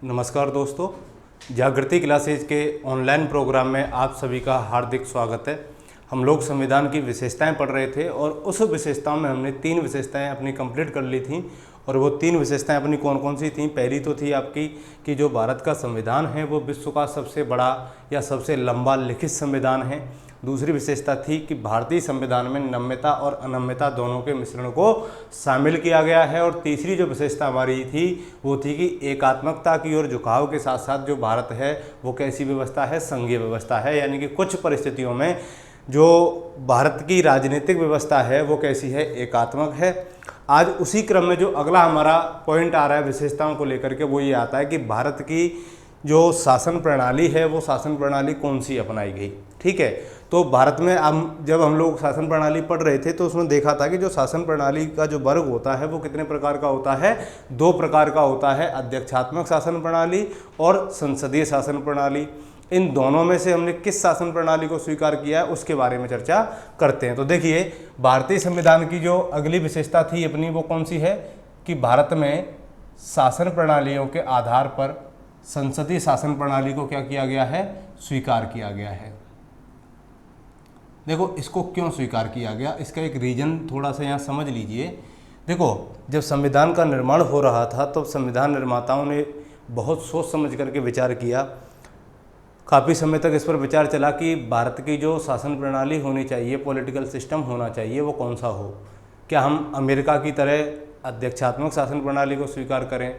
नमस्कार दोस्तों, जागृति क्लासेज के ऑनलाइन प्रोग्राम में आप सभी का हार्दिक स्वागत है। हम लोग संविधान की विशेषताएं पढ़ रहे थे और उस विशेषताओं में हमने 3 विशेषताएं अपनी कंप्लीट कर ली थी। और वो 3 विशेषताएं अपनी कौन कौन सी थी? पहली तो थी आपकी कि जो भारत का संविधान है वो विश्व का सबसे बड़ा या सबसे लंबा लिखित संविधान है। दूसरी विशेषता थी कि भारतीय संविधान में नम्यता और अनम्यता दोनों के मिश्रण को शामिल किया गया है। और तीसरी जो विशेषता हमारी थी वो थी कि एकात्मकता की ओर झुकाव के साथ साथ जो भारत है वो कैसी व्यवस्था है? संघीय व्यवस्था है। यानी कि कुछ परिस्थितियों में जो भारत की राजनीतिक व्यवस्था है वो कैसी है? एकात्मक है। आज उसी क्रम में जो अगला हमारा पॉइंट आ रहा है विशेषताओं को लेकर के, वो ये आता है कि भारत की जो शासन प्रणाली है वो शासन प्रणाली कौन सी अपनाई गई। ठीक है, तो भारत में जब हम लोग शासन प्रणाली पढ़ रहे थे तो उसमें देखा था कि जो शासन प्रणाली का जो वर्ग होता है वो कितने प्रकार का होता है? 2 प्रकार का होता है, अध्यक्षात्मक शासन प्रणाली और संसदीय शासन प्रणाली। इन दोनों में से हमने किस शासन प्रणाली को स्वीकार किया है उसके बारे में चर्चा करते हैं। तो देखिए, भारतीय संविधान की जो अगली विशेषता थी अपनी वो कौन सी है? कि भारत में शासन प्रणालियों के आधार पर संसदीय शासन प्रणाली को क्या किया गया है? स्वीकार किया गया है। देखो, इसको क्यों स्वीकार किया गया, इसका एक रीजन थोड़ा सा यहाँ समझ लीजिए। देखो, जब संविधान का निर्माण हो रहा था तो संविधान निर्माताओं ने बहुत सोच समझ करके विचार किया। काफ़ी समय तक इस पर विचार चला कि भारत की जो शासन प्रणाली होनी चाहिए, पॉलिटिकल सिस्टम होना चाहिए, वो कौन सा हो। क्या हम अमेरिका की तरह अध्यक्षात्मक शासन प्रणाली को स्वीकार करें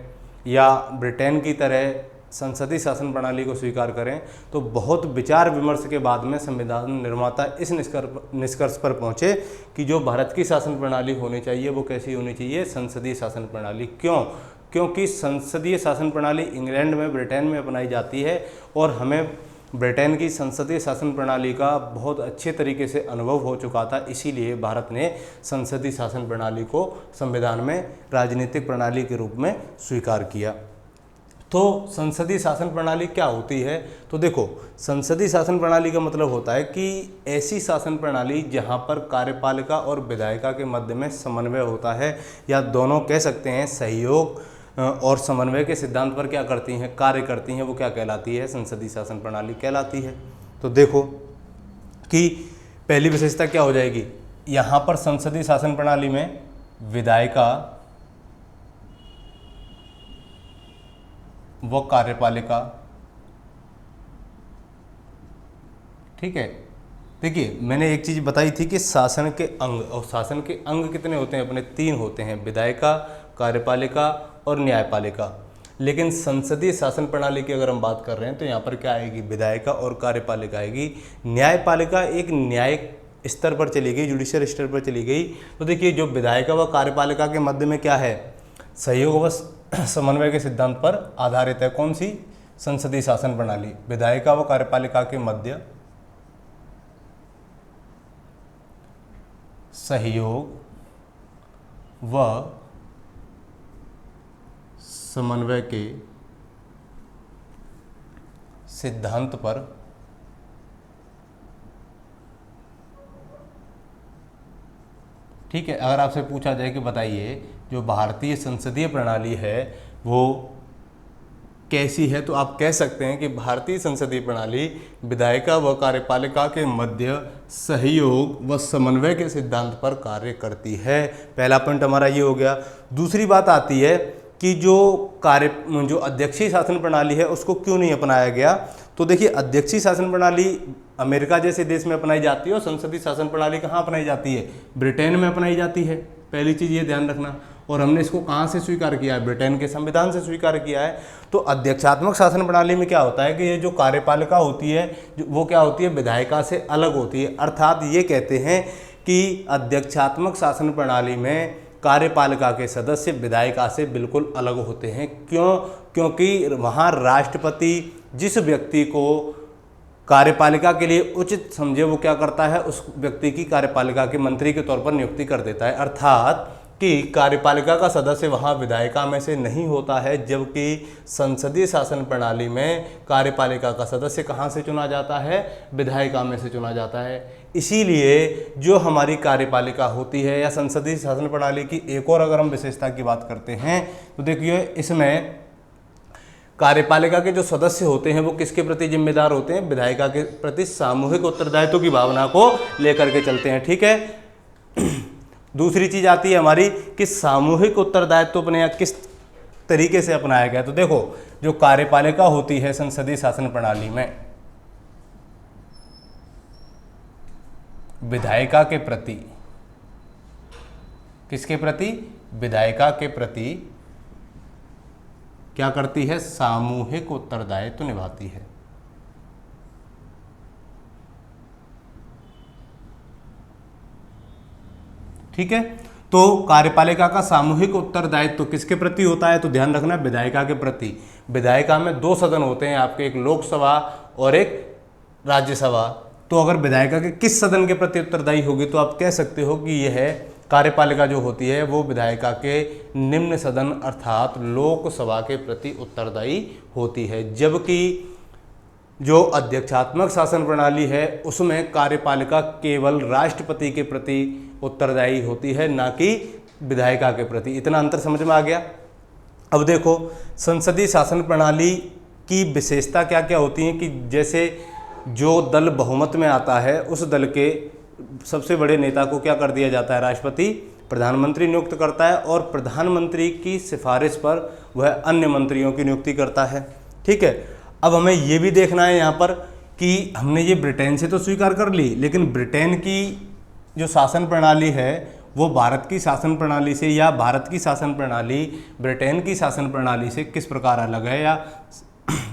या ब्रिटेन की तरह संसदीय शासन प्रणाली को स्वीकार करें? तो बहुत विचार विमर्श के बाद में संविधान निर्माता इस निष्कर्ष पर पहुंचे कि जो भारत की शासन प्रणाली होनी चाहिए वो कैसी होनी चाहिए? संसदीय शासन प्रणाली। क्यों? क्योंकि संसदीय शासन प्रणाली इंग्लैंड में, ब्रिटेन में अपनाई जाती है और हमें ब्रिटेन की संसदीय शासन प्रणाली का बहुत अच्छे तरीके से अनुभव हो चुका था। इसीलिए भारत ने संसदीय शासन प्रणाली को संविधान में राजनीतिक प्रणाली के रूप में स्वीकार किया। तो संसदीय शासन प्रणाली क्या होती है? तो देखो, संसदीय शासन प्रणाली का मतलब होता है कि ऐसी शासन प्रणाली जहां पर कार्यपालिका और विधायिका के मध्य में समन्वय होता है, या दोनों कह सकते हैं सहयोग और समन्वय के सिद्धांत पर क्या करती हैं? कार्य करती हैं। वो क्या कहलाती है? संसदीय शासन प्रणाली कहलाती है। तो देखो कि पहली विशेषता क्या हो जाएगी? यहाँ पर संसदीय शासन प्रणाली में विधायिका व कार्यपालिका, ठीक है। देखिए, मैंने एक चीज़ बताई थी कि शासन के अंग, और शासन के अंग कितने होते हैं? अपने 3 होते हैं, विधायिका, कार्यपालिका और न्यायपालिका। लेकिन संसदीय शासन प्रणाली की अगर हम बात कर रहे हैं तो यहाँ पर क्या आएगी? विधायिका और कार्यपालिका आएगी। न्यायपालिका एक न्यायिक स्तर पर चली गई, जुडिशियल स्तर पर चली गई। तो देखिए, जो विधायिका व कार्यपालिका के मध्य में क्या है? सहयोग व समन्वय के सिद्धांत पर आधारित है। कौन सी? संसदीय शासन प्रणाली। विधायिका व कार्यपालिका के मध्य सहयोग व समन्वय के सिद्धांत पर ठीक है। अगर आपसे पूछा जाए कि बताइए जो भारतीय संसदीय प्रणाली है वो कैसी है, तो आप कह सकते हैं कि भारतीय संसदीय प्रणाली विधायिका व कार्यपालिका के मध्य सहयोग व समन्वय के सिद्धांत पर कार्य करती है। पहला पॉइंट हमारा ये हो गया। दूसरी बात आती है कि जो अध्यक्षीय शासन प्रणाली है उसको क्यों नहीं अपनाया गया? तो देखिए, अध्यक्षीय शासन प्रणाली अमेरिका जैसे देश में अपनाई जाती है और संसदीय शासन प्रणाली कहाँ अपनाई जाती है? ब्रिटेन में अपनाई जाती है। पहली चीज़ ये ध्यान रखना। और हमने इसको कहाँ से स्वीकार किया है? ब्रिटेन के संविधान से स्वीकार किया है। तो अध्यक्षात्मक शासन प्रणाली में क्या होता है कि ये जो कार्यपालिका होती है वो क्या होती है? विधायिका से अलग होती है। अर्थात ये कहते हैं कि अध्यक्षात्मक शासन प्रणाली में कार्यपालिका के सदस्य विधायिका से बिल्कुल अलग होते हैं। क्यों? क्योंकि वहाँ राष्ट्रपति जिस व्यक्ति को कार्यपालिका के लिए उचित समझे वो क्या करता है? उस व्यक्ति की कार्यपालिका के मंत्री के तौर पर नियुक्ति कर देता है। अर्थात कि कार्यपालिका का सदस्य वहाँ विधायिका में से नहीं होता है, जबकि संसदीय शासन प्रणाली में कार्यपालिका का सदस्य कहाँ से चुना जाता है? विधायिका में से चुना जाता है। इसीलिए जो हमारी कार्यपालिका होती है या संसदीय शासन प्रणाली की एक और अगर हम विशेषता की बात करते हैं तो देखिए, इसमें कार्यपालिका के जो सदस्य होते हैं वो किसके प्रति जिम्मेदार होते हैं? विधायिका के प्रति सामूहिक उत्तरदायित्व की भावना को लेकर के चलते हैं। ठीक है। दूसरी चीज आती है हमारी कि सामूहिक उत्तरदायित्व अपने किस तरीके से अपनाया गया। तो देखो, जो कार्यपालिका होती है संसदीय शासन प्रणाली में विधायिका के प्रति, किसके प्रति? विधायिका के प्रति क्या करती है? सामूहिक उत्तरदायित्व निभाती है। ठीक है। तो कार्यपालिका का सामूहिक उत्तरदायित्व किसके प्रति होता है? तो ध्यान रखना, विधायिका के प्रति। विधायिका में 2 सदन होते हैं आपके, एक लोकसभा और एक राज्यसभा। तो अगर विधायिका के किस सदन के प्रति उत्तरदायी होगी तो आप कह सकते हो कि यह कार्यपालिका जो होती है वो विधायिका के निम्न सदन अर्थात लोकसभा के प्रति उत्तरदायी होती है। जबकि जो अध्यक्षात्मक शासन प्रणाली है उसमें कार्यपालिका केवल राष्ट्रपति के प्रति उत्तरदायी होती है, ना कि विधायिका के प्रति। इतना अंतर समझ में आ गया। अब देखो, संसदीय शासन प्रणाली की विशेषता क्या क्या होती है कि जैसे जो दल बहुमत में आता है उस दल के सबसे बड़े नेता को क्या कर दिया जाता है? राष्ट्रपति प्रधानमंत्री नियुक्त करता है और प्रधानमंत्री की सिफारिश पर वह अन्य मंत्रियों की नियुक्ति करता है। ठीक है। अब हमें ये भी देखना है यहाँ पर कि हमने ये ब्रिटेन से तो स्वीकार कर ली, लेकिन ब्रिटेन की जो शासन प्रणाली है वो भारत की शासन प्रणाली से या भारत की शासन प्रणाली ब्रिटेन की शासन प्रणाली से किस प्रकार अलग है, या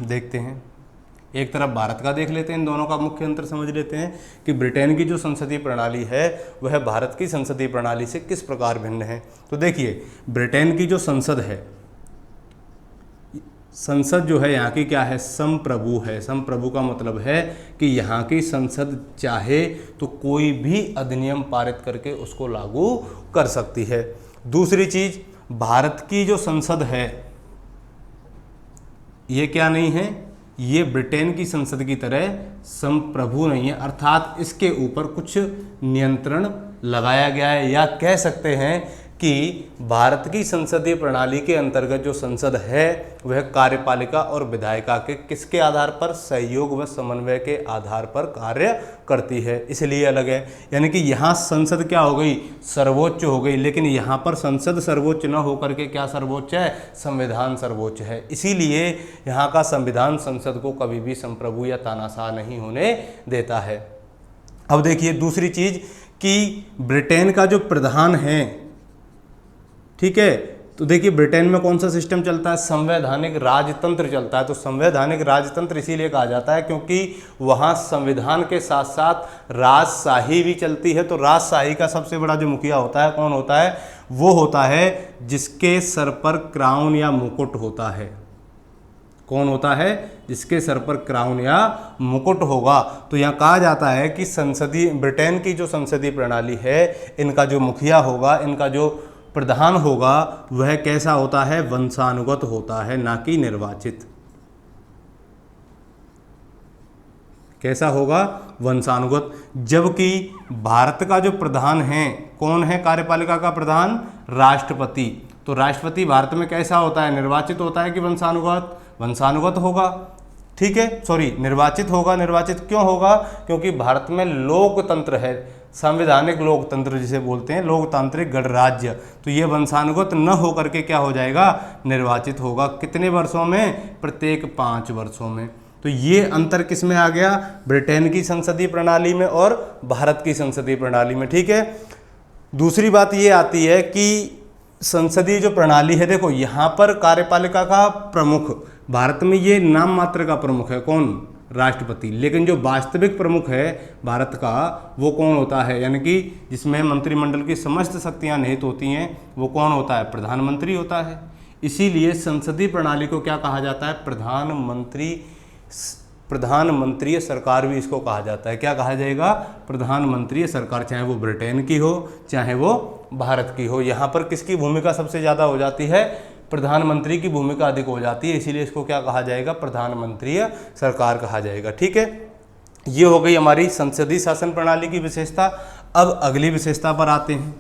देखते हैं। एक तरफ भारत का देख लेते हैं, इन दोनों का मुख्य अंतर समझ लेते हैं कि ब्रिटेन की जो संसदीय प्रणाली है वह भारत की संसदीय प्रणाली से किस प्रकार भिन्न है। तो देखिए, ब्रिटेन की जो संसद है, संसद जो है यहाँ की क्या है? संप्रभु है। संप्रभु का मतलब है कि यहाँ की संसद चाहे तो कोई भी अधिनियम पारित करके उसको लागू कर सकती है। दूसरी चीज, भारत की जो संसद है ये क्या नहीं है? ये ब्रिटेन की संसद की तरह संप्रभु नहीं है, अर्थात इसके ऊपर कुछ नियंत्रण लगाया गया है, या कह सकते हैं कि भारत की संसदीय प्रणाली के अंतर्गत जो संसद है वह कार्यपालिका और विधायिका के किसके आधार पर? सहयोग व समन्वय के आधार पर कार्य करती है, इसलिए अलग है। यानी कि यहाँ संसद क्या हो गई? सर्वोच्च हो गई, लेकिन यहाँ पर संसद सर्वोच्च न होकर के क्या सर्वोच्च है? संविधान सर्वोच्च है। इसीलिए यहाँ का संविधान संसद को कभी भी संप्रभु या तानाशाह नहीं होने देता है। अब देखिए दूसरी चीज कि ब्रिटेन का जो प्रधान है, ठीक है, तो देखिए ब्रिटेन में कौन सा सिस्टम चलता है? संवैधानिक राजतंत्र चलता है। तो संवैधानिक राजतंत्र इसीलिए कहा जाता है क्योंकि वहाँ संविधान के साथ साथ राजशाही भी चलती है। तो राजशाही का सबसे बड़ा जो मुखिया होता है कौन होता है? वो होता है जिसके सर पर क्राउन या मुकुट होता है। कौन होता है? जिसके सर पर क्राउन या मुकुट होगा। तो यहाँ कहा जाता है कि संसदीय ब्रिटेन की जो संसदीय प्रणाली है, इनका जो मुखिया होगा, इनका जो प्रधान होगा, वह कैसा होता है? वंशानुगत होता है, ना कि निर्वाचित। कैसा होगा? वंशानुगत। जबकि भारत का जो प्रधान है, कौन है कार्यपालिका का प्रधान? राष्ट्रपति। तो राष्ट्रपति भारत में कैसा होता है? निर्वाचित होता है कि वंशानुगत? वंशानुगत होगा। ठीक है, सॉरी, निर्वाचित होगा। निर्वाचित क्यों होगा? क्योंकि भारत में लोकतंत्र है, संवैधानिक लोकतंत्र जिसे बोलते हैं, लोकतांत्रिक गणराज्य। तो ये वंशानुगत न होकर के क्या हो जाएगा? निर्वाचित होगा। कितने वर्षों में? प्रत्येक 5 वर्षों में। तो ये अंतर किस में आ गया? ब्रिटेन की संसदीय प्रणाली में और भारत की संसदीय प्रणाली में। ठीक है। दूसरी बात ये आती है कि संसदीय जो प्रणाली है, देखो यहाँ पर कार्यपालिका का प्रमुख, भारत में ये नाम मात्र का प्रमुख है, कौन? राष्ट्रपति। लेकिन जो वास्तविक प्रमुख है भारत का, वो कौन होता है? यानी कि जिसमें मंत्रिमंडल की समस्त शक्तियां निहित होती हैं, वो कौन होता है? प्रधानमंत्री होता है। इसीलिए संसदीय प्रणाली को क्या कहा जाता है? प्रधानमंत्रीय सरकार भी इसको कहा जाता है। क्या कहा जाएगा? प्रधानमंत्रीय सरकार, चाहे वो ब्रिटेन की हो चाहे वो भारत की हो। यहाँ पर किसकी भूमिका सबसे ज़्यादा हो जाती है? प्रधानमंत्री की भूमिका अधिक हो जाती है, इसीलिए इसको क्या कहा जाएगा? प्रधानमंत्रीय सरकार कहा जाएगा। ठीक है, ये हो गई हमारी संसदीय शासन प्रणाली की विशेषता। अब अगली विशेषता पर आते हैं।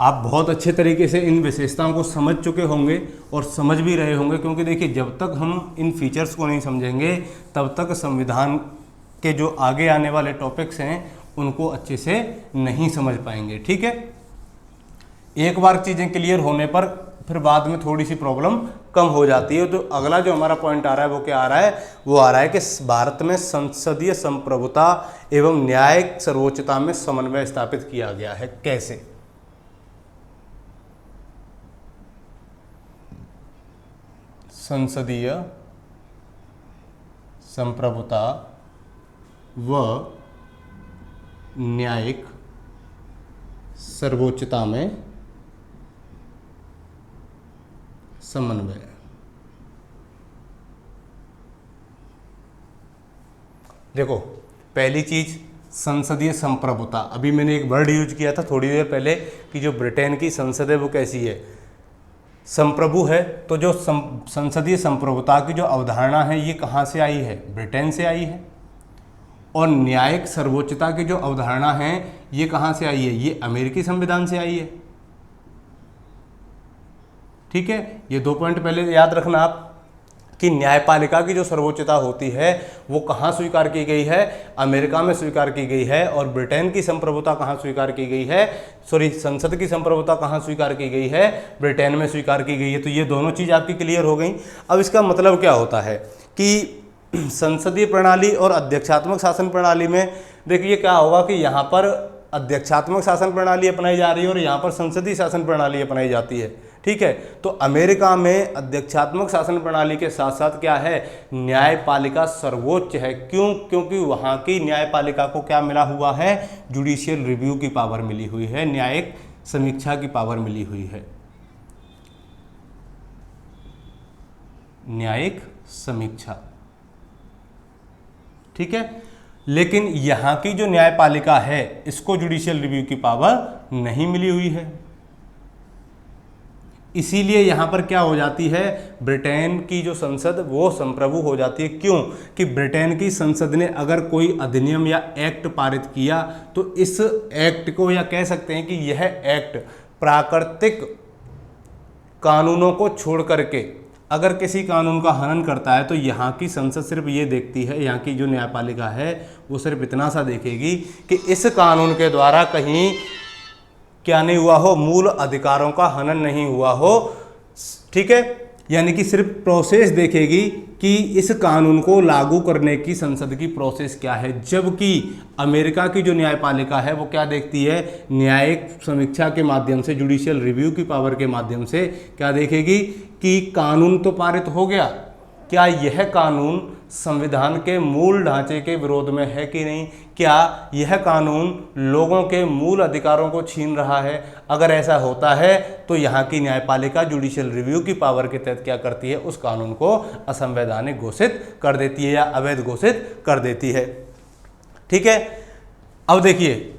आप बहुत अच्छे तरीके से इन विशेषताओं को समझ चुके होंगे और समझ भी रहे होंगे, क्योंकि देखिए जब तक हम इन फीचर्स को नहीं समझेंगे तब तक संविधान के जो आगे आने वाले टॉपिक्स हैं उनको अच्छे से नहीं समझ पाएंगे। ठीक है, एक बार चीज़ें क्लियर होने पर फिर बाद में थोड़ी सी प्रॉब्लम कम हो जाती है। तो अगला जो हमारा पॉइंट आ रहा है वो क्या आ रहा है, वो आ रहा है कि भारत में संसदीय संप्रभुता एवं न्यायिक सर्वोच्चता में समन्वय स्थापित किया गया है। कैसे? संसदीय संप्रभुता व न्यायिक सर्वोच्चता में समन्वय। देखो पहली चीज संसदीय संप्रभुता, अभी मैंने एक वर्ड यूज किया था थोड़ी देर पहले कि जो ब्रिटेन की संसद है वो कैसी है, संप्रभु है। तो जो संसदीय संप्रभुता की जो अवधारणा है ये कहाँ से आई है, ब्रिटेन से आई है। और न्यायिक सर्वोच्चता की जो अवधारणा है ये कहाँ से आई है, ये अमेरिकी संविधान से आई है। ठीक है, ये 2 पॉइंट पहले याद रखना आप कि न्यायपालिका की जो सर्वोच्चता होती है वो कहाँ स्वीकार की गई है, अमेरिका में स्वीकार की गई है। और ब्रिटेन की संप्रभुता कहाँ स्वीकार की गई है, संसद की संप्रभुता कहाँ स्वीकार की गई है, ब्रिटेन में स्वीकार की गई है। तो ये दोनों चीज़ आपकी क्लियर हो गई। अब इसका मतलब क्या होता है कि संसदीय प्रणाली और अध्यक्षात्मक शासन प्रणाली में देखिए क्या होगा कि यहाँ पर अध्यक्षात्मक शासन प्रणाली अपनाई जा रही है और यहाँ पर संसदीय शासन प्रणाली अपनाई जाती है। ठीक है, तो अमेरिका में अध्यक्षात्मक शासन प्रणाली के साथ साथ क्या है, न्यायपालिका सर्वोच्च है। क्यों? क्योंकि वहाँ की न्यायपालिका को क्या मिला हुआ है, जुडिशियल रिव्यू की पावर मिली हुई है, न्यायिक समीक्षा की पावर मिली हुई है, न्यायिक समीक्षा। ठीक है, लेकिन यहाँ की जो न्यायपालिका है इसको जुडिशियल रिव्यू की पावर नहीं मिली हुई है। इसीलिए यहाँ पर क्या हो जाती है, ब्रिटेन की जो संसद वो संप्रभु हो जाती है। क्यों? कि ब्रिटेन की संसद ने अगर कोई अधिनियम या एक्ट पारित किया तो इस एक्ट को, या कह सकते हैं कि यह एक्ट प्राकृतिक कानूनों को छोड़ करके अगर किसी कानून का हनन करता है तो यहाँ की संसद सिर्फ ये देखती है, यहाँ की जो न्यायपालिका है वो सिर्फ इतना सा देखेगी कि इस कानून के द्वारा कहीं क्या नहीं हुआ हो, मूल अधिकारों का हनन नहीं हुआ हो। ठीक है, यानी कि सिर्फ प्रोसेस देखेगी कि इस कानून को लागू करने की संसद की प्रोसेस क्या है। जबकि अमेरिका की जो न्यायपालिका है वो क्या देखती है, न्यायिक समीक्षा के माध्यम से, जुडिशियल रिव्यू की पावर के माध्यम से क्या देखेगी कि कानून तो पारित हो गया, क्या यह कानून संविधान के मूल ढांचे के विरोध में है कि नहीं, क्या यह कानून लोगों के मूल अधिकारों को छीन रहा है। अगर ऐसा होता है तो यहाँ की न्यायपालिका जुडिशियल रिव्यू की पावर के तहत क्या करती है, उस कानून को असंवैधानिक घोषित कर देती है या अवैध घोषित कर देती है। ठीक है, अब देखिए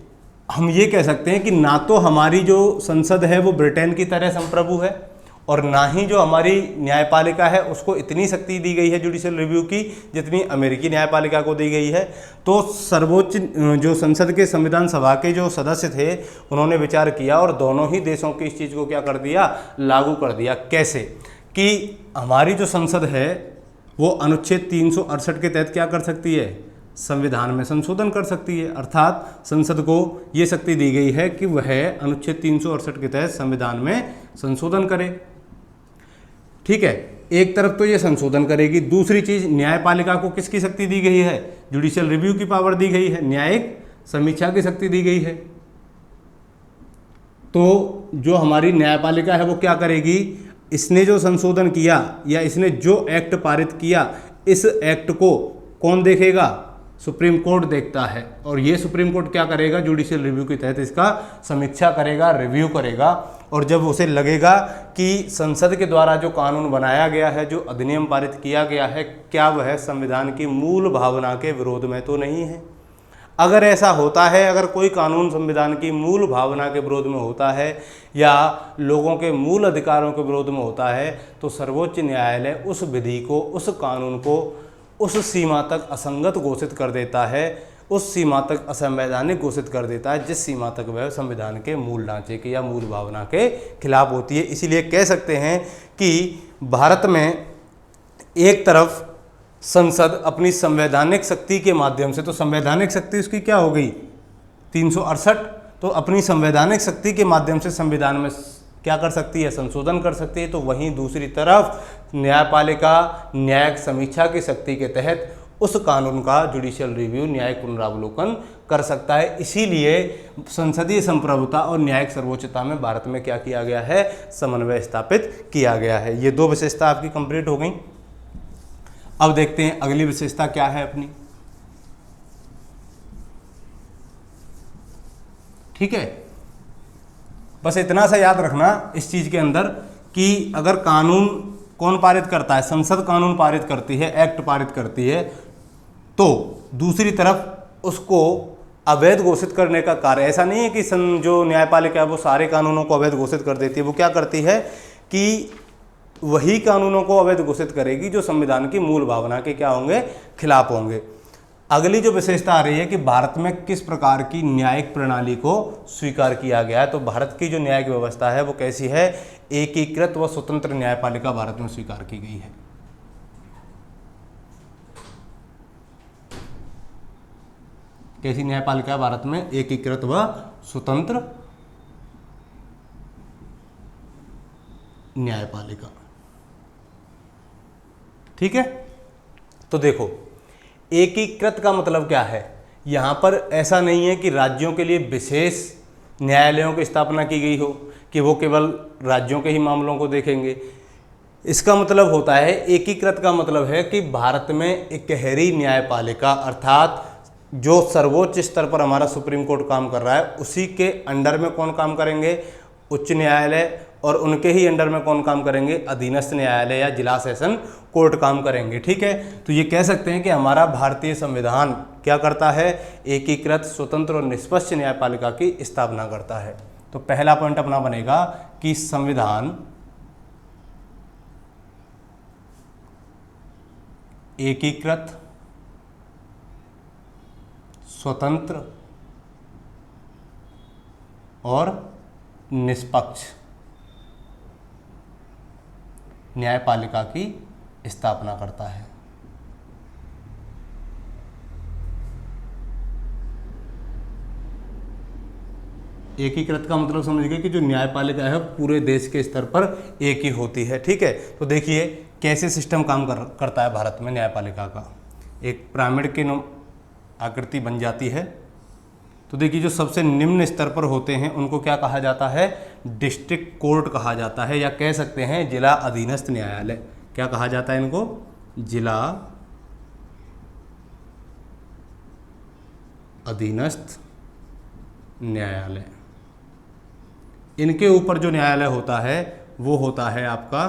हम ये कह सकते हैं कि ना तो हमारी जो संसद है वो ब्रिटेन की तरह संप्रभु है और ना ही जो हमारी न्यायपालिका है उसको इतनी शक्ति दी गई है जुडिशियल रिव्यू की जितनी अमेरिकी न्यायपालिका को दी गई है। तो सर्वोच्च जो संसद के संविधान सभा के जो सदस्य थे उन्होंने विचार किया और दोनों ही देशों की इस चीज़ को क्या कर दिया, लागू कर दिया। कैसे? कि हमारी जो संसद है वो अनुच्छेद 368 के तहत क्या कर सकती है, संविधान में संशोधन कर सकती है। अर्थात संसद को ये शक्ति दी गई है कि वह अनुच्छेद 368 के तहत संविधान में संशोधन करे। ठीक है, एक तरफ तो ये संशोधन करेगी, दूसरी चीज न्यायपालिका को किसकी शक्ति दी गई है, जुडिशियल रिव्यू की पावर दी गई है, न्यायिक समीक्षा की शक्ति दी गई है। तो जो हमारी न्यायपालिका है वो क्या करेगी, इसने जो संशोधन किया या इसने जो एक्ट पारित किया, इस एक्ट को कौन देखेगा, सुप्रीम कोर्ट देखता है। और ये सुप्रीम कोर्ट क्या करेगा, जुडिशियल रिव्यू के तहत इसका समीक्षा करेगा, रिव्यू करेगा। और जब उसे लगेगा कि संसद के द्वारा जो कानून बनाया गया है, जो अधिनियम पारित किया गया है, क्या वह संविधान की मूल भावना के विरोध में तो नहीं है। अगर ऐसा होता है, अगर कोई कानून संविधान की मूल भावना के विरोध में होता है या लोगों के मूल अधिकारों के विरोध में होता है, तो सर्वोच्च न्यायालय उस विधि को, उस कानून को उस सीमा तक असंगत घोषित कर देता है, उस सीमा तक असंवैधानिक घोषित कर देता है जिस सीमा तक वह संविधान के मूल ढांचे के या मूल भावना के खिलाफ होती है। इसीलिए कह सकते हैं कि भारत में एक तरफ संसद अपनी संवैधानिक शक्ति के माध्यम से, तो संवैधानिक शक्ति उसकी क्या हो गई 368, तो अपनी संवैधानिक शक्ति के माध्यम से संविधान में क्या कर सकती है, संशोधन कर सकती है। तो वहीं दूसरी तरफ न्यायपालिका न्यायिक समीक्षा की शक्ति के तहत उस कानून का जुडिशियल रिव्यू, न्यायिक पुनरावलोकन कर सकता है। इसीलिए संसदीय संप्रभुता और न्यायिक सर्वोच्चता में भारत में क्या किया गया है, समन्वय स्थापित किया गया है। ये दो विशेषता आपकी कंप्लीट हो गई। अब देखते हैं अगली विशेषता क्या है अपनी। ठीक है, बस इतना सा याद रखना इस चीज के अंदर कि अगर कानून कौन पारित करता है, संसद कानून पारित करती है, एक्ट पारित करती है, तो दूसरी तरफ उसको अवैध घोषित करने का कार्य, ऐसा नहीं है कि जो न्यायपालिका है वो सारे कानूनों को अवैध घोषित कर देती है। वो क्या करती है कि वही कानूनों को अवैध घोषित करेगी जो संविधान की मूल भावना के क्या होंगे, खिलाफ होंगे। अगली जो विशेषता आ रही है कि भारत में किस प्रकार की न्यायिक प्रणाली को स्वीकार किया गया है। तो भारत की जो न्यायिक व्यवस्था है वो कैसी है, एकीकृत व स्वतंत्र न्यायपालिका भारत में स्वीकार की गई है। कैसी न्यायपालिका भारत में, एकीकृत व स्वतंत्र न्यायपालिका। ठीक है, तो देखो एकीकृत का मतलब क्या है, यहाँ पर ऐसा नहीं है कि राज्यों के लिए विशेष न्यायालयों की स्थापना की गई हो कि वो केवल राज्यों के ही मामलों को देखेंगे। इसका मतलब होता है, एकीकृत का मतलब है कि भारत में एक गहरी न्यायपालिका, अर्थात जो सर्वोच्च स्तर पर हमारा सुप्रीम कोर्ट काम कर रहा है उसी के अंडर में कौन काम करेंगे, उच्च न्यायालय, और उनके ही अंडर में कौन काम करेंगे, अधीनस्थ न्यायालय या जिला सेशन कोर्ट काम करेंगे। ठीक है, तो ये कह सकते हैं कि हमारा भारतीय संविधान क्या करता है, एकीकृत स्वतंत्र और निष्पक्ष न्यायपालिका की स्थापना करता है। तो पहला पॉइंट अपना बनेगा कि संविधान एकीकृत स्वतंत्र और निष्पक्ष न्यायपालिका की स्थापना करता है। एकीकृत का मतलब समझ गए कि जो न्यायपालिका है पूरे देश के स्तर पर एक ही होती है। ठीक है, तो देखिए कैसे सिस्टम काम करता है भारत में न्यायपालिका का। एक पिरामिड की आकृति बन जाती है। तो देखिए जो सबसे निम्न स्तर पर होते हैं उनको क्या कहा जाता है, डिस्ट्रिक्ट कोर्ट कहा जाता है, या कह सकते हैं जिला अधीनस्थ न्यायालय। क्या कहा जाता है इनको, जिला अधीनस्थ न्यायालय। इनके ऊपर जो न्यायालय होता है वो होता है आपका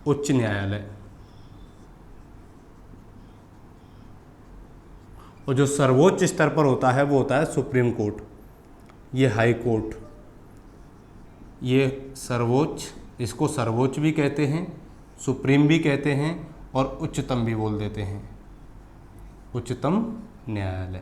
उच्च न्यायालय, और जो सर्वोच्च स्तर पर होता है वो होता है सुप्रीम कोर्ट, ये हाई कोर्ट, ये सर्वोच्च, इसको सर्वोच्च भी कहते हैं, सुप्रीम भी कहते हैं और उच्चतम भी बोल देते हैं, उच्चतम न्यायालय।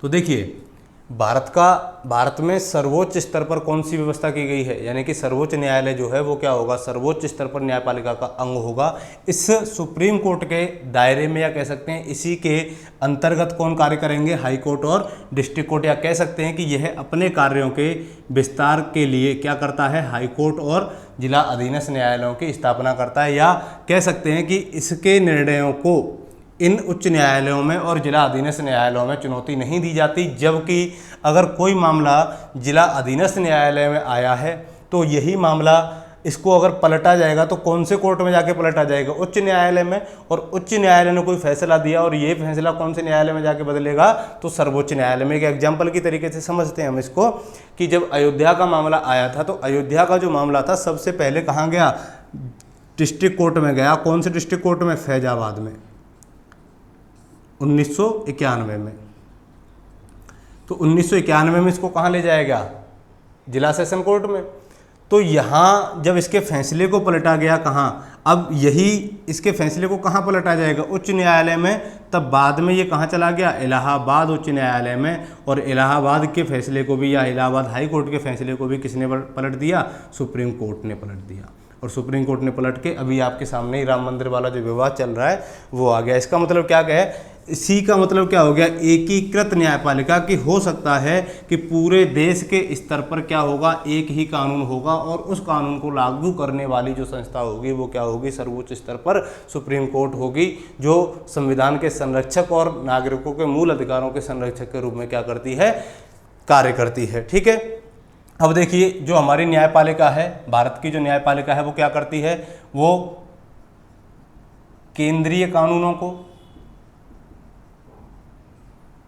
तो देखिए भारत में सर्वोच्च स्तर पर कौन सी व्यवस्था की गई है, यानी कि सर्वोच्च न्यायालय जो है वो क्या होगा, सर्वोच्च स्तर पर न्यायपालिका का अंग होगा। इस सुप्रीम कोर्ट के दायरे में, या कह सकते हैं इसी के अंतर्गत कौन कार्य करेंगे, हाई कोर्ट और डिस्ट्रिक्ट कोर्ट, या कह सकते हैं कि यह अपने कार्यों के विस्तार के लिए क्या करता है, हाई कोर्ट और जिला अधीनस्थ न्यायालयों की स्थापना करता है, या कह सकते हैं कि इसके निर्णयों को इन उच्च न्यायालयों में और जिला अधीनस्थ न्यायालयों में चुनौती नहीं दी जाती। जबकि अगर कोई मामला जिला अधीनस्थ न्यायालय में आया है तो यही मामला इसको अगर पलटा जाएगा तो कौन से कोर्ट में जाके पलटा जाएगा, उच्च न्यायालय में। और उच्च न्यायालय ने कोई फैसला दिया और ये फैसला कौन से न्यायालय में जाके बदलेगा, तो सर्वोच्च न्यायालय में। एक एग्जाम्पल की तरीके से समझते हैं हम इसको कि जब अयोध्या का मामला आया था तो अयोध्या का जो मामला था सबसे पहले कहाँ गया, डिस्ट्रिक्ट कोर्ट में गया। कौन से डिस्ट्रिक्ट कोर्ट में, फैजाबाद में, 1991 में। तो 1991 में इसको कहाँ ले जाया गया, जिला सेशन कोर्ट में। तो यहाँ जब इसके फैसले को पलटा गया कहाँ, अब यही इसके फैसले को कहाँ पलटा जाएगा? उच्च न्यायालय में। तब बाद में ये कहाँ चला गया? इलाहाबाद उच्च न्यायालय में। और इलाहाबाद के फैसले को भी या इलाहाबाद हाई कोर्ट के फैसले को भी किसने पलट दिया? सुप्रीम कोर्ट ने पलट दिया। और सुप्रीम कोर्ट ने पलट के अभी आपके सामने ही राम मंदिर वाला जो विवाद चल रहा है वो आ गया। इसका मतलब क्या है? इसी का मतलब क्या हो गया? एकीकृत न्यायपालिका की हो सकता है कि पूरे देश के स्तर पर क्या होगा? एक ही कानून होगा और उस कानून को लागू करने वाली जो संस्था होगी वो क्या होगी? सर्वोच्च स्तर पर सुप्रीम कोर्ट होगी, जो संविधान के संरक्षक और नागरिकों के मूल अधिकारों के संरक्षक के रूप में क्या करती है? कार्य करती है। ठीक है। अब देखिए, जो हमारी न्यायपालिका है, भारत की जो न्यायपालिका है वो क्या करती है? वो केंद्रीय कानूनों को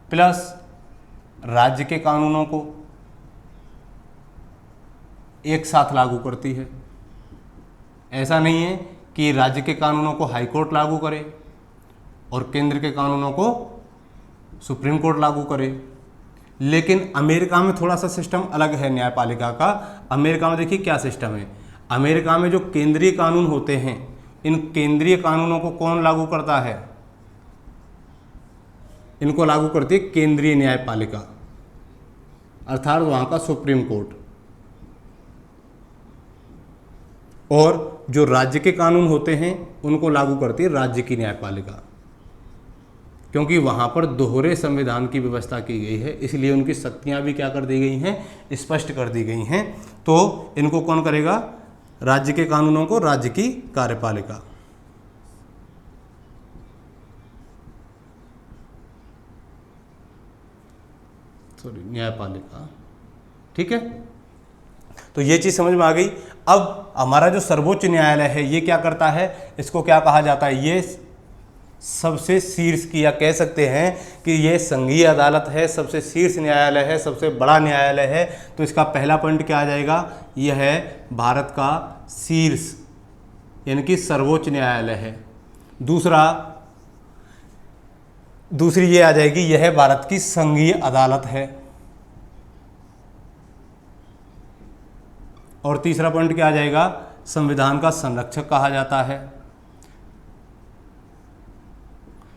प्लस राज्य के कानूनों को एक साथ लागू करती है। ऐसा नहीं है कि राज्य के कानूनों को हाई कोर्ट लागू करे और केंद्र के कानूनों को सुप्रीम कोर्ट लागू करे। लेकिन अमेरिका में थोड़ा सा सिस्टम अलग है न्यायपालिका का। अमेरिका में देखिए क्या सिस्टम है। अमेरिका में जो केंद्रीय कानून होते हैं, इन केंद्रीय कानूनों को कौन लागू करता है? इनको लागू करती है केंद्रीय न्यायपालिका, अर्थात वहाँ का सुप्रीम कोर्ट। और जो राज्य के कानून होते हैं उनको लागू करती है राज्य की न्यायपालिका, क्योंकि वहाँ पर दोहरे संविधान की व्यवस्था की गई है, इसलिए उनकी शक्तियाँ भी क्या कर दी गई हैं? स्पष्ट कर दी गई हैं। तो इनको कौन करेगा? राज्य के कानूनों को राज्य की कार्यपालिका। न्यायपालिका। ठीक है, तो ये चीज समझ में आ गई। अब हमारा जो सर्वोच्च न्यायालय है ये क्या करता है? इसको क्या कहा जाता है? ये सबसे शीर्ष की, या कह सकते हैं कि ये संघीय अदालत है, सबसे शीर्ष न्यायालय है, सबसे बड़ा न्यायालय है। तो इसका पहला पॉइंट क्या आ जाएगा? यह है भारत का शीर्ष यानी कि सर्वोच्च न्यायालय है। दूसरी ये आ जाएगी, यह भारत की संघीय अदालत है। और तीसरा पॉइंट क्या आ जाएगा? संविधान का संरक्षक कहा जाता है।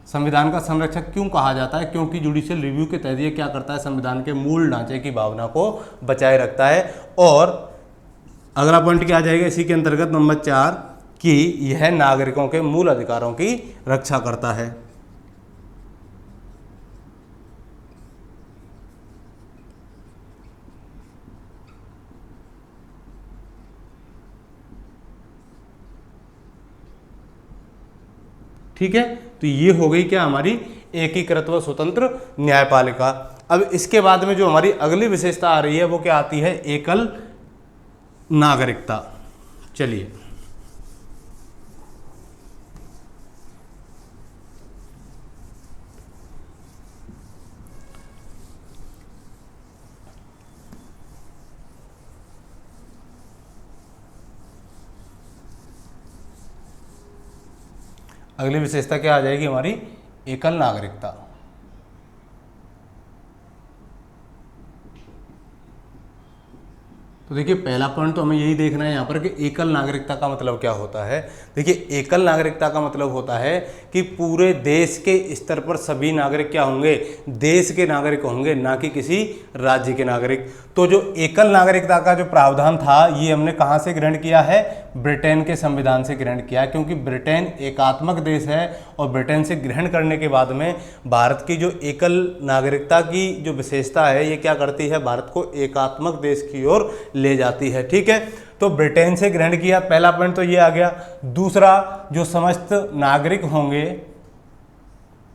संविधान का संरक्षक क्यों कहा जाता है? क्योंकि जुडिशियल रिव्यू के तहत ये क्या करता है? संविधान के मूल ढांचे की भावना को बचाए रखता है। और अगला पॉइंट क्या आ जाएगा इसी के अंतर्गत? नंबर 4 कि यह नागरिकों के मूल अधिकारों की रक्षा करता है। ठीक है, तो ये हो गई क्या? हमारी एकीकृत व स्वतंत्र न्यायपालिका। अब इसके बाद में जो हमारी अगली विशेषता आ रही है वो क्या आती है? एकल नागरिकता। चलिए, अगली विशेषता क्या आ जाएगी हमारी? एकल नागरिकता। तो देखिए, पहला पॉइंट तो हमें यही देखना है यहाँ पर कि एकल नागरिकता का मतलब क्या होता है। देखिए, एकल नागरिकता का मतलब होता है कि पूरे देश के स्तर पर सभी नागरिक क्या होंगे? देश के नागरिक होंगे, ना कि किसी राज्य के नागरिक। तो जो एकल नागरिकता का जो प्रावधान था ये हमने कहाँ से ग्रहण किया है? ब्रिटेन के संविधान से ग्रहण किया, क्योंकि ब्रिटेन एकात्मक देश है और ब्रिटेन से ग्रहण करने के बाद में भारत की जो एकल नागरिकता की जो विशेषता है ये क्या करती है? भारत को एकात्मक देश की ओर ले जाती है। ठीक है, तो ब्रिटेन से ग्रहण किया, पहला पॉइंट तो ये आ गया। दूसरा, जो समस्त नागरिक होंगे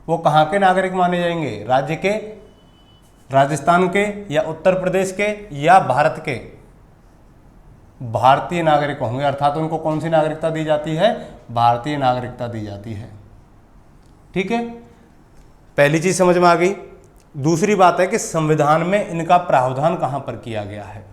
वो कहाँ के नागरिक माने जाएंगे? राज्य के, राजस्थान के या उत्तर प्रदेश के या भारत के? भारतीय नागरिक होंगे, अर्थात उनको कौन सी नागरिकता दी जाती है? भारतीय नागरिकता दी जाती है। ठीक है, पहली चीज समझ में आ गई। दूसरी बात है कि संविधान में इनका प्रावधान कहाँ पर किया गया है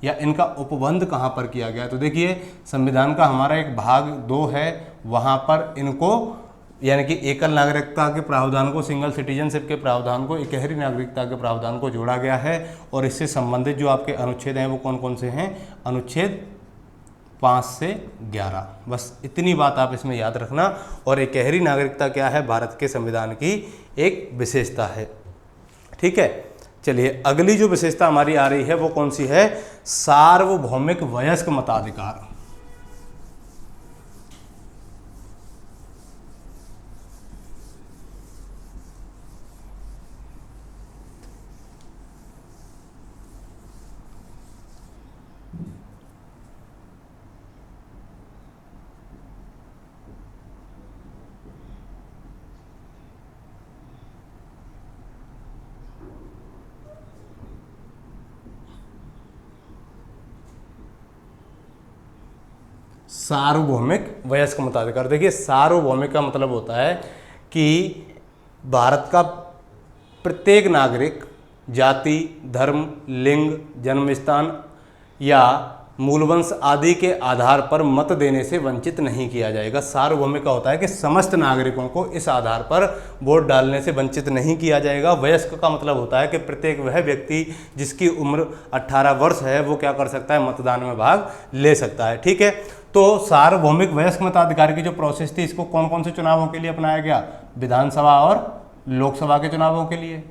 या इनका उपबंध कहाँ पर किया गया है। तो देखिए, संविधान का हमारा एक भाग 2 है, वहाँ पर इनको यानी कि एकल नागरिकता के प्रावधान को, सिंगल सिटीजनशिप के प्रावधान को, इकहरी नागरिकता के प्रावधान को जोड़ा गया है। और इससे संबंधित जो आपके अनुच्छेद हैं वो कौन कौन से हैं? अनुच्छेद 5 से 11। बस इतनी बात आप इसमें याद रखना। और एकहरी नागरिकता क्या है? भारत के संविधान की एक विशेषता है। ठीक है, चलिए अगली जो विशेषता हमारी आ रही है वो कौन सी है? सार्वभौमिक वयस्क मताधिकार। सार्वभौमिक वयस्क मताधिकार। देखिए सार्वभौमिक का मतलब होता है कि भारत का प्रत्येक नागरिक जाति, धर्म, लिंग, जन्म स्थान या मूलवंश आदि के आधार पर मत देने से वंचित नहीं किया जाएगा। सार्वभौमिक का होता है कि समस्त नागरिकों को इस आधार पर वोट डालने से वंचित नहीं किया जाएगा। वयस्क का मतलब होता है कि प्रत्येक वह व्यक्ति जिसकी उम्र 18 वर्ष है वो क्या कर सकता है? मतदान में भाग ले सकता है। ठीक है, तो सार्वभौमिक वयस्क मताधिकार की जो प्रोसेस थी इसको कौन कौन से चुनावों के लिए अपनाया गया? विधानसभा और लोकसभा के चुनावों के लिए।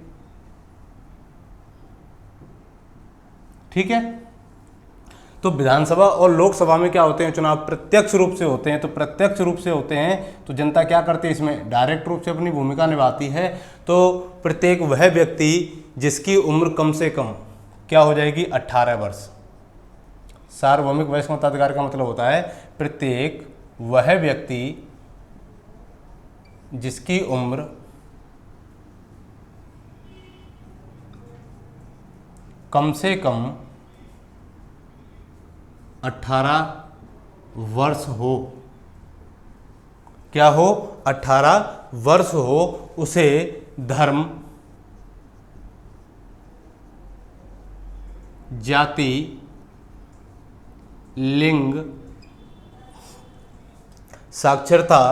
ठीक है, तो विधानसभा और लोकसभा में क्या होते हैं चुनाव? प्रत्यक्ष रूप से होते हैं। तो प्रत्यक्ष रूप से होते हैं तो जनता क्या करती है? इसमें डायरेक्ट रूप से अपनी भूमिका निभाती है। तो प्रत्येक वह व्यक्ति जिसकी उम्र कम से कम क्या हो जाएगी? 18 वर्ष। सार्वभौमिक वयस्क मताधिकार का मतलब होता है प्रत्येक वह व्यक्ति जिसकी उम्र कम से कम 18 वर्ष हो। क्या हो? 18 वर्ष हो। उसे धर्म, जाति, लिंग, साक्षरता,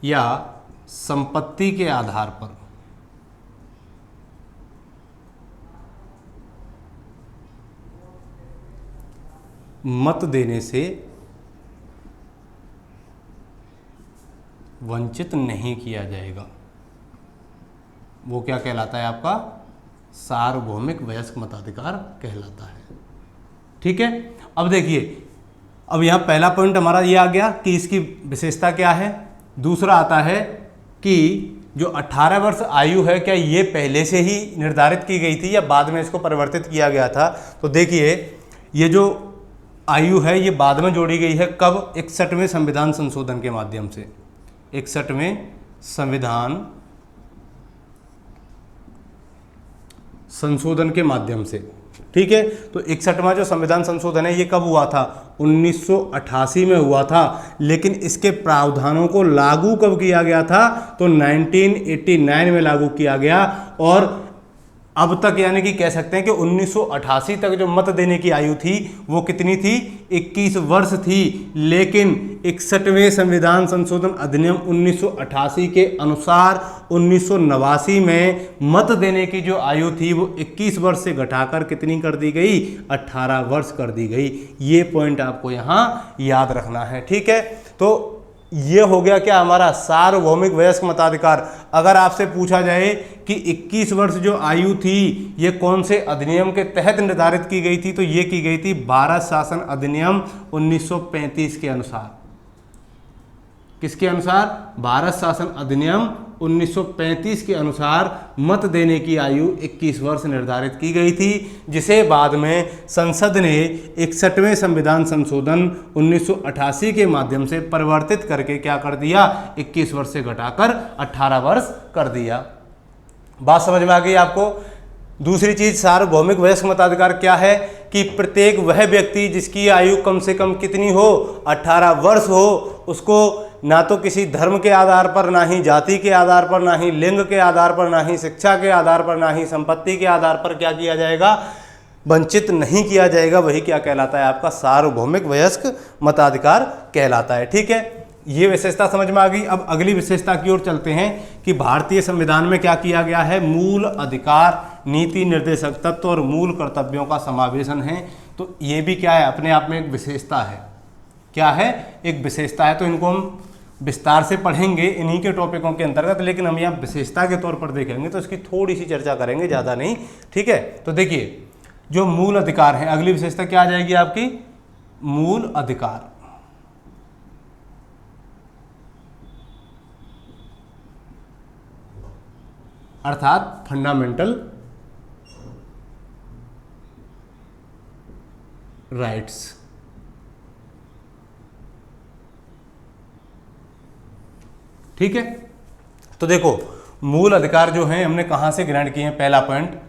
या संपत्ति के आधार पर मत देने से वंचित नहीं किया जाएगा। वो क्या कहलाता है? आपका सार्वभौमिक वयस्क मताधिकार कहलाता है। ठीक है, अब देखिए, अब यहाँ पहला पॉइंट हमारा ये आ गया कि इसकी विशेषता क्या है। दूसरा आता है कि जो 18 वर्ष आयु है क्या ये पहले से ही निर्धारित की गई थी या बाद में इसको परिवर्तित किया गया था? तो देखिए ये जो आयु है ये बाद में जोड़ी गई है। कब? 61वें संविधान संशोधन के माध्यम से। 61वें संविधान संशोधन के माध्यम से। ठीक है, तो 61वां जो संविधान संशोधन है ये कब हुआ था? 1988 में हुआ था। लेकिन इसके प्रावधानों को लागू कब किया गया था? तो 1989 में लागू किया गया। और अब तक यानी कि कह सकते हैं कि 1988 तक जो मत देने की आयु थी वो कितनी थी? 21 वर्ष थी। लेकिन 61वें संविधान संशोधन अधिनियम 1988 के अनुसार 1989 में मत देने की जो आयु थी वो 21 वर्ष से घटाकर कितनी कर दी गई? 18 वर्ष कर दी गई। ये पॉइंट आपको यहाँ याद रखना है। ठीक है, तो ये हो गया क्या हमारा? सार्वभौमिक वयस्क मताधिकार। अगर आपसे पूछा जाए कि 21 वर्ष जो आयु थी ये कौन से अधिनियम के तहत निर्धारित की गई थी, तो ये की गई थी भारत शासन अधिनियम 1935 के अनुसार। किसके अनुसार? भारत शासन अधिनियम 1935 के अनुसार मत देने की आयु 21 वर्ष निर्धारित की गई थी, जिसे बाद में संसद ने 61वें संविधान संशोधन 1988 के माध्यम से परिवर्तित करके क्या कर दिया? 21 वर्ष से घटाकर 18 वर्ष कर दिया। बात समझ में आ गई आपको? दूसरी चीज सार्वभौमिक वयस्क मताधिकार क्या है कि प्रत्येक वह व्यक्ति जिसकी आयु कम से कम कितनी हो? 18 वर्ष हो, उसको ना तो किसी धर्म के आधार पर, ना ही जाति के आधार पर, ना ही लिंग के आधार पर, ना ही शिक्षा के आधार पर, ना ही संपत्ति के आधार पर क्या किया जाएगा? वंचित नहीं किया जाएगा। वही क्या कहलाता है? आपका सार्वभौमिक वयस्क मताधिकार कहलाता है। ठीक है, ये विशेषता समझ में आ गई। अब अगली विशेषता की ओर चलते हैं कि भारतीय संविधान में क्या किया गया है? मूल अधिकार नीति निर्देशक तत्व और मूल कर्तव्यों का समावेशन है। तो ये भी क्या है, अपने आप में एक विशेषता है। क्या है, एक विशेषता है। तो इनको हम विस्तार से पढ़ेंगे इन्हीं के टॉपिकों के अंतर्गत, लेकिन हम यहाँ विशेषता के तौर पर देखेंगे तो इसकी थोड़ी सी चर्चा करेंगे, ज़्यादा नहीं। ठीक है, तो देखिए जो मूल अधिकार है, अगली विशेषता क्या आ जाएगी आपकी, मूल अधिकार। अर्थात फंडामेंटल राइट्स। ठीक है, तो देखो मूल अधिकार जो हैं हमने कहाँ से ग्रहण किए हैं, पहला पॉइंट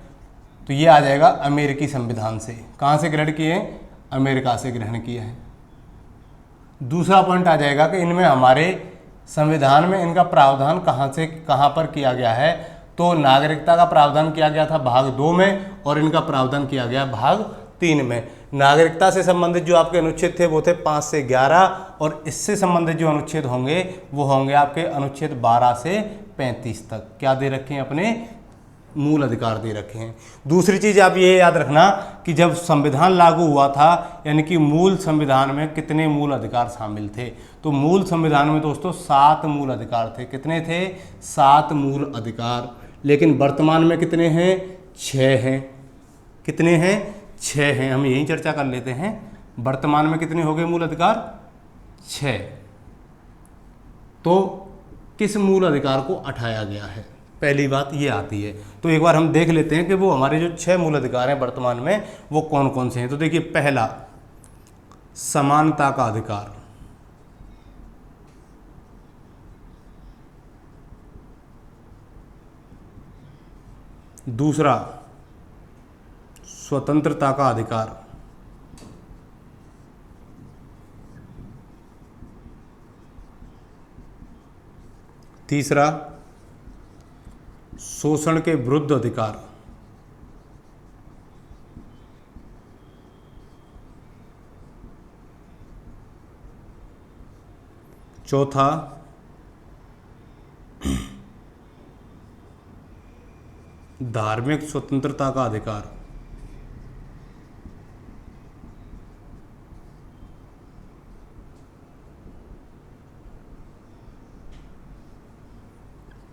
तो ये आ जाएगा अमेरिकी संविधान से। कहाँ से ग्रहण किए हैं, अमेरिका से ग्रहण किया है। दूसरा पॉइंट आ जाएगा कि इनमें हमारे संविधान में इनका प्रावधान कहाँ से कहाँ पर किया गया है, तो नागरिकता का प्रावधान किया गया था भाग 2 में और इनका प्रावधान किया गया भाग 3 में। नागरिकता से संबंधित जो आपके अनुच्छेद थे वो थे 5 से 11 और इससे संबंधित जो अनुच्छेद होंगे वो होंगे आपके अनुच्छेद 12 से 35 तक। क्या दे रखे हैं, अपने मूल अधिकार दे रखे हैं। दूसरी चीज़ आप ये याद रखना कि जब संविधान लागू हुआ था, यानी कि मूल संविधान में कितने मूल अधिकार शामिल थे, तो मूल संविधान में दोस्तों 7 मूल अधिकार थे। कितने थे, 7 मूल अधिकार। लेकिन वर्तमान में कितने हैं, 6 हैं। कितने हैं, 6 हैं। हम यही चर्चा कर लेते हैं, वर्तमान में कितने हो गए मूल अधिकार, 6। तो किस मूल अधिकार को हटाया गया है, पहली बात ये आती है। तो एक बार हम देख लेते हैं कि वो हमारे जो 6 मूल अधिकार हैं वर्तमान में वो कौन कौन से हैं। तो देखिए, पहला समानता का अधिकार, दूसरा स्वतंत्रता का अधिकार, तीसरा शोषण के विरुद्ध अधिकार, चौथा धार्मिक स्वतंत्रता का अधिकार,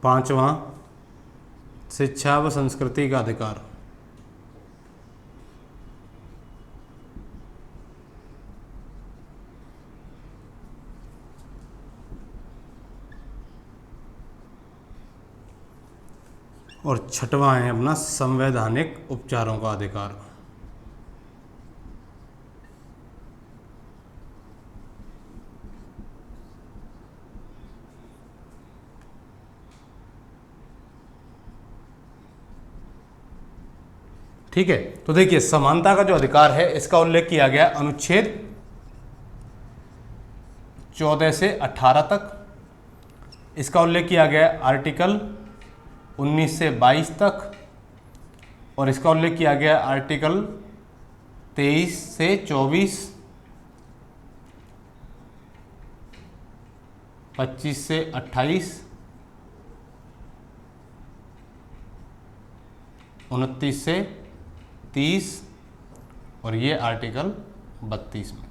पांचवा शिक्षा व संस्कृति का अधिकार, और छठवां है अपना संवैधानिक उपचारों का अधिकार। ठीक है, तो देखिए समानता का जो अधिकार है इसका उल्लेख किया गया अनुच्छेद 14 से 18 तक। इसका उल्लेख किया गया आर्टिकल 19 से 22 तक और इसका उल्लेख किया गया आर्टिकल 23 से 24, 25 से 28, 29 से 30 और ये आर्टिकल 32 में।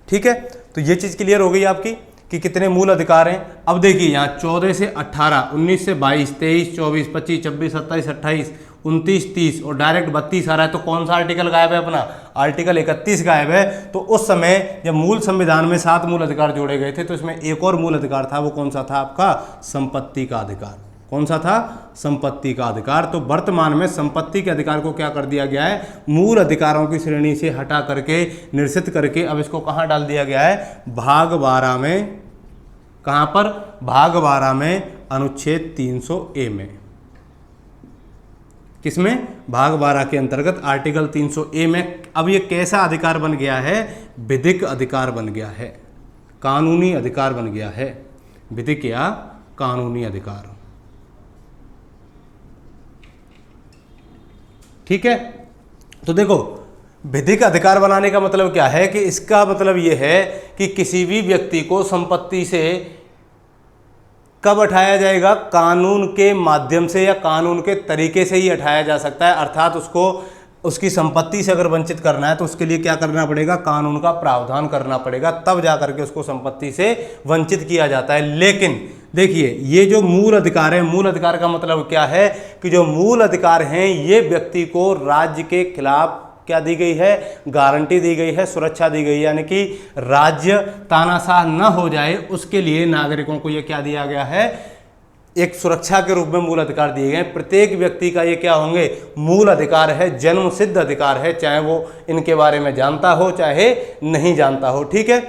ठीक है, तो ये चीज़ क्लियर हो गई आपकी कि कितने मूल अधिकार हैं। अब देखिए यहाँ 14 से 18, 19 से 22, 23, 24, 25, 26, 27, 28, 29, 30 और डायरेक्ट 32 आ रहा है। तो कौन सा आर्टिकल गायब है, अपना आर्टिकल 31 गायब है। तो उस समय जब मूल संविधान में 7 मूल अधिकार जोड़े गए थे तो इसमें एक और मूल अधिकार था, वो कौन सा था आपका, संपत्ति का अधिकार। कौन सा था, संपत्ति का अधिकार। तो वर्तमान में संपत्ति के अधिकार को क्या कर दिया गया है, मूल अधिकारों की श्रेणी से हटा करके, निरसित करके अब इसको कहाँ डाल दिया गया है, भाग 12 में। कहाँ पर, भाग 12 में अनुच्छेद 300A में। किसमें, भाग 12 के अंतर्गत आर्टिकल 300A में। अब ये कैसा अधिकार बन गया है, विधिक अधिकार बन गया है, कानूनी अधिकार बन गया है, विधिक या कानूनी अधिकार। ठीक है, तो देखो विधिक अधिकार बनाने का मतलब क्या है कि इसका मतलब यह है कि किसी भी व्यक्ति को संपत्ति से कब हटाया जाएगा? कानून के माध्यम से या कानून के तरीके से ही हटाया जा सकता है। अर्थात उसको उसकी संपत्ति से अगर वंचित करना है तो उसके लिए क्या करना पड़ेगा? कानून का प्रावधान करना पड़ेगा, तब जा करके उसको संपत्ति से वंचित किया जाता है। लेकिन देखिए, ये जो मूल अधिकार है, मूल अधिकार का मतलब क्या है कि जो मूल अधिकार हैं ये व्यक्ति को राज्य के खिलाफ क्या दी गई है? गारंटी दी गई है, सुरक्षा दी गई है, यानी कि राज्य तानाशाह न हो जाए उसके लिए नागरिकों को ये क्या दिया गया है? एक सुरक्षा के रूप में मूल अधिकार दिए गए। प्रत्येक व्यक्ति का ये क्या होंगे? मूल अधिकार है, जन्म सिद्ध अधिकार है, चाहे वो इनके बारे में जानता हो चाहे नहीं जानता हो। ठीक है,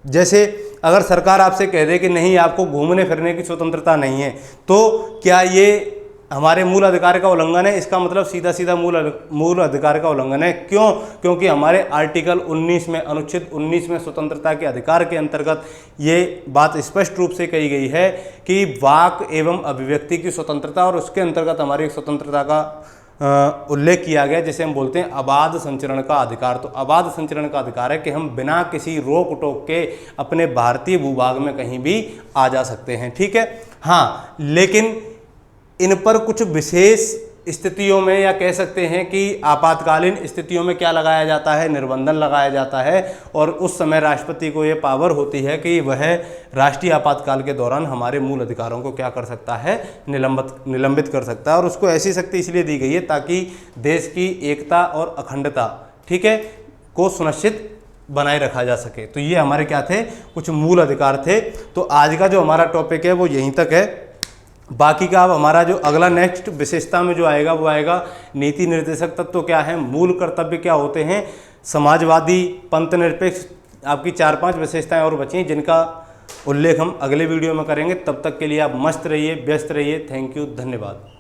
जैसे अगर सरकार आपसे कह दे कि नहीं, आपको घूमने फिरने की स्वतंत्रता नहीं है, तो क्या ये हमारे मूल अधिकार का उल्लंघन है? इसका मतलब सीधा सीधा मूल अधिकार का उल्लंघन है। क्यों? क्योंकि हमारे आर्टिकल 19 में, अनुच्छेद 19 में स्वतंत्रता के अधिकार के अंतर्गत ये बात स्पष्ट रूप से कही गई है कि वाक एवं अभिव्यक्ति की स्वतंत्रता, और उसके अंतर्गत हमारी एक स्वतंत्रता का उल्लेख किया गया जिसे हम बोलते हैं अबाध संचरण का अधिकार। तो अबाध संचरण का अधिकार है कि हम बिना किसी रोक टोक के अपने भारतीय भूभाग में कहीं भी आ जा सकते हैं। ठीक है, हाँ, लेकिन इन पर कुछ विशेष स्थितियों में, या कह सकते हैं कि आपातकालीन स्थितियों में क्या लगाया जाता है? निर्बंधन लगाया जाता है, और उस समय राष्ट्रपति को ये पावर होती है कि वह राष्ट्रीय आपातकाल के दौरान हमारे मूल अधिकारों को क्या कर सकता है? निलंबित कर सकता है। और उसको ऐसी शक्ति इसलिए दी गई है ताकि देश की एकता और अखंडता, ठीक है, को सुनिश्चित बनाए रखा जा सके। तो ये हमारे क्या थे? कुछ मूल अधिकार थे। तो आज का जो हमारा टॉपिक है वो यहीं तक है। बाकी का अब हमारा जो अगला नेक्स्ट विशेषता में जो आएगा वो आएगा नीति निर्देशक तत्व क्या है, मूल कर्तव्य क्या होते हैं, समाजवादी, पंथ निरपेक्ष, आपकी 4-5 विशेषताएं और बची हैं जिनका उल्लेख हम अगले वीडियो में करेंगे। तब तक के लिए आप मस्त रहिए, व्यस्त रहिए। थैंक यू, धन्यवाद।